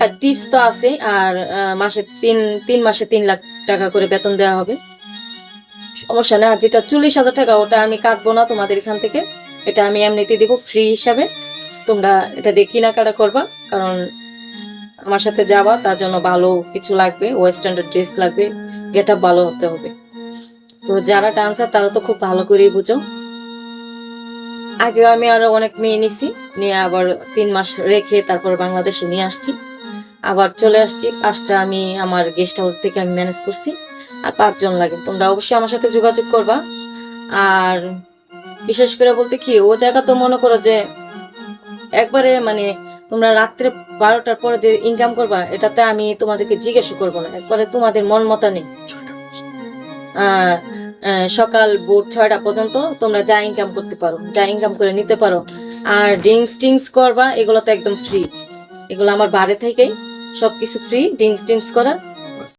আর tips তো আছে। আর মাসে 3 মাসে 3 লাখ টাকা করে বেতন দেওয়া হবে। সমস্যা নেই। আর যেটা 40,000 টাকা ওটা আমি কাটবো না তোমাদের এখান থেকে, এটা আমি এমনিতে দিব ফ্রি হিসাবে। তোমরা এটা দিয়ে কেনাকাটা করবা, কারণ আমার সাথে যাবা, তার জন্য ভালো কিছু লাগবে, ওয়েস্টার্ন ড্রেস লাগবে, গেট আপ ভালো হতে হবে। তো যারা ডান্সার তারা তো খুব ভালো করেই বুঝো। আগেও আমি আরো অনেক মেয়ে নিছি, নিয়ে আবার 3 মাস রেখে তারপর বাংলাদেশে নিয়ে আসছি, আবার চলে আসছি। 5টা আমি আমার গেস্ট হাউস থেকে আমি ম্যানেজ করছি, আর 5 জন লাগে। তোমরা অবশ্যই আমার সাথে যোগাযোগ করবা। আর বিশেষ করে বলতে কি, ও জায়গা তো মনে করো যে একবারে মানে তোমরা রাত্রে 12টার পরে যে ইনকাম করবা, এটাতে আমি তোমাদেরকে জিজ্ঞেস করবো না, একবারে তোমাদের মন মতা নেই। আহ সকাল ভোর 6টা পর্যন্ত তোমরা যা ইনকাম করতে পারো, যা ইনকাম করে নিতে পারো। আর ড্রিঙ্কস টিঙ্কস করবা, এগুলো তো একদম ফ্রি, এগুলো আমার বাড়ি থেকেই সবকিছু ফ্রি, ড্রিঙ্কস টিঙ্কস করা।